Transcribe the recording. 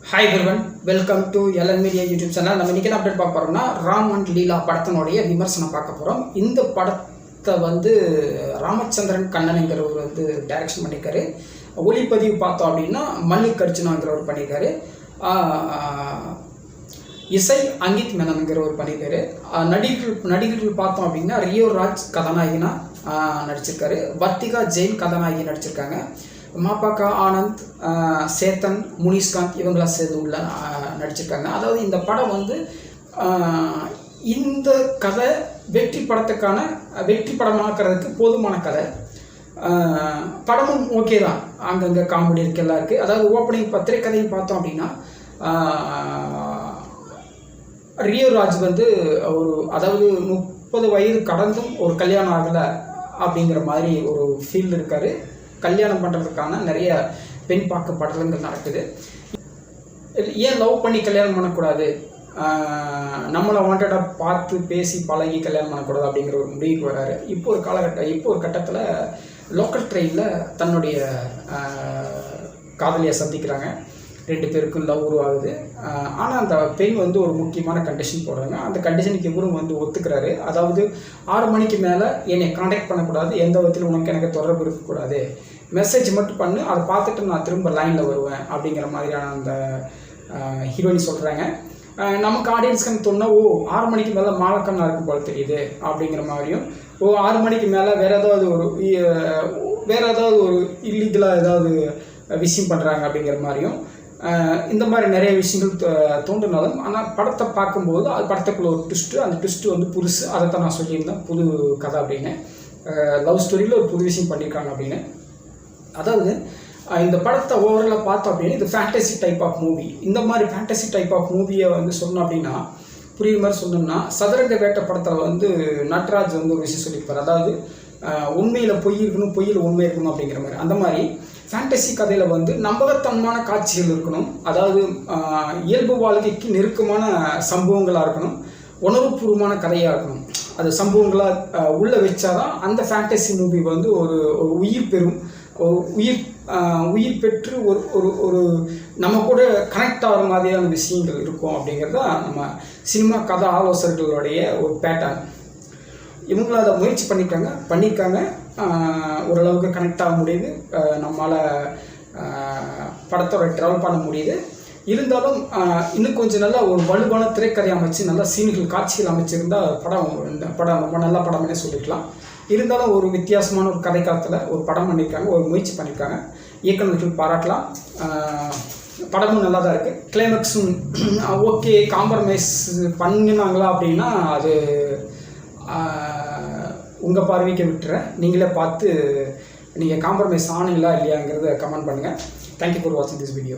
Hi everyone, welcome to LN media YouTube channel. நம்ம இன்றைக்கி update பார்க்க போகிறோம்னா ராம் அண்ட் லீலா படத்தினுடைய விமர்சனம் பார்க்க போகிறோம். இந்த படத்தை ராமச்சந்திரன் கண்ணனுங்கிறவர் டைரக்ஷன் பண்ணியிருக்காரு. ஒளிப்பதிவு பார்த்தோம் அப்படின்னா மல்லிக் அர்ஜுனாங்கிறவர் பண்ணியிருக்காரு. இசை அங்கித் மேனன்கிறவர் பண்ணியிருக்காரு. நடிகர்கள் பார்த்தோம் அப்படின்னா ரியோ ராஜ் கதாநாயகனா நடிச்சிருக்காரு. வர்த்திகா ஜெயின் கதாநாயகி நடிச்சிருக்காங்க. மாபாக்கா ஆனந்த், சேத்தன், முனிஷ்காந்த் இவங்களாம் சேர்ந்து உள்ள நடிச்சிருக்காங்க. அதாவது இந்த படம் இந்த கதை வெற்றி படமாக்குறதுக்கு போதுமான கதை. படமும் ஓகே தான், அங்கங்கே காமெடி எல்லாம் இருக்குது. அதாவது ஓப்பனிங் திரைக்கதையும் பார்த்தோம் அப்படின்னா ரியோ ராஜ் அதாவது 30 வயது கடந்தும் ஒரு கல்யாணம் ஆகலை அப்படிங்கிற மாதிரி ஒரு ஃபீல் இருக்கார். கல்யாணம் பண்ணுறதுக்கான நிறைய பெண் பார்க்க படலங்கள் நடக்குது. ஏன் லவ் பண்ணி கல்யாணம் பண்ணக்கூடாது, நம்மளை வாண்டடாக பார்த்து பேசி பழகி கல்யாணம் பண்ணக்கூடாது அப்படிங்கிற ஒரு முடிவுக்கு வராரு. இப்போ ஒரு கட்டத்தில் லோக்கல் ட்ரெயினில் தன்னுடைய காதலியை சந்திக்கிறாங்க. 2 பேருக்கும் லவ் உருவாகுது. ஆனால் அந்த பெண் ஒரு முக்கியமான கண்டிஷன் போடுறாங்க. அந்த கண்டிஷனுக்கு இவரும் ஒத்துக்கிறாரு. அதாவது 6 மணிக்கு மேலே என்னை காண்டாக்ட் பண்ணக்கூடாது, எந்த விதத்தில் எனக்கு தொடர்பு இருக்கக்கூடாது, மெசேஜ் மட்டும் பண்ணு, அதை பார்த்துட்டு நான் திரும்ப லைனில் வருவேன் அப்படிங்கிற மாதிரியான அந்த ஹீரோயின் சொல்கிறாங்க. நமக்கு ஆடியன்ஸ்க்கு தோணுனா 6 மணிக்கு மேலே மாலக்கண்ணா இருக்கும் போல தெரியுது அப்படிங்கிற மாதிரியும், 6 மணிக்கு மேலே வேறு ஏதாவது ஒரு இல்லீகலாக ஏதாவது விஷயம் பண்ணுறாங்க அப்படிங்கிற மாதிரியும் இந்த மாதிரி நிறைய விஷயங்கள் தோன்றினாலும், ஆனால் படத்தை பார்க்கும்போது அது படத்துக்குள்ள ஒரு ட்விஸ்ட்டு, அந்த ட்விஸ்ட்டு புதுசு. அதை தான் நான் சொல்லியிருந்தேன், புது கதை அப்படின்னு. லவ் ஸ்டோரியில் ஒரு புது விஷயம் பண்ணியிருக்காங்க அப்படின்னு. அதாவது இந்த படத்தை ஓவராலாக பார்த்தோம் அப்படின்னா இது ஃபேண்டசி டைப் ஆஃப் மூவி. இந்த மாதிரி ஃபேண்டசி டைப் ஆஃப் மூவியை சொன்னோம் அப்படின்னா புரியுற மாதிரி சொன்னோம்னா, சதுரங்க வேட்டை படத்தில் நட்ராஜ் ஒரு விஷயம் சொல்லியிருப்பார். அதாவது உண்மையில் பொய் இருக்கணும், பொய்யில் உண்மை இருக்கணும் அப்படிங்கிற மாதிரி. அந்த மாதிரி ஃபேண்டசி கதையில் நம்பகத்தன்மான காட்சிகள் இருக்கணும். அதாவது இயல்பு வாழ்க்கைக்கு நெருக்கமான சம்பவங்களாக இருக்கணும், உணர்வுபூர்வமான கதையாக இருக்கணும். அது சம்பவங்களாக உள்ளே வச்சாதான் அந்த ஃபேண்டசி மூவி ஒரு உயிர் பெறும். உயிர் பெற்று ஒரு நம்ம கூட கனெக்ட் ஆகிற மாதிரியான விஷயங்கள் இருக்கும் அப்படிங்கிறது தான் நம்ம சினிமா கதை ஆலோசகர்களுடைய ஒரு பேட்டர்ன். இவங்களும் அதை முயற்சி பண்ணியிருக்காங்க. ஓரளவுக்கு கனெக்ட் ஆக முடியுது, நம்மளால் படத்தோட ட்ராவல் பண்ண முடியுது. இருந்தாலும் இன்னும் கொஞ்சம் நல்லா ஒரு வலுவான திரைக்கதை அமைச்சு நல்லா சீன்கள் காட்சிகள் அமைச்சிருந்தால் இந்த படம் ரொம்ப நல்ல படம்னே சொல்லிக்கலாம். இருந்தாலும் ஒரு வித்தியாசமான ஒரு கதைக்காலத்தில் ஒரு படம் பண்ணியிருக்காங்க, ஒரு முயற்சி பண்ணியிருக்காங்க. இயக்குநர்கள் பாராட்டலாம். படமும் நல்லா தான் இருக்குது. கிளைமேக்ஸும் ஓகே. காம்ப்ரமைஸ் பண்ணினாங்களா அப்படின்னா அது உங்கள் பார்வைக்கு விட்டுறேன். நீங்களே பார்த்து நீங்கள் காம்ப்ரமைஸ் ஆனீங்களா இல்லையாங்கிறத கமெண்ட் பண்ணுங்கள். தேங்க்யூ ஃபார் வாட்சிங் திஸ் வீடியோ.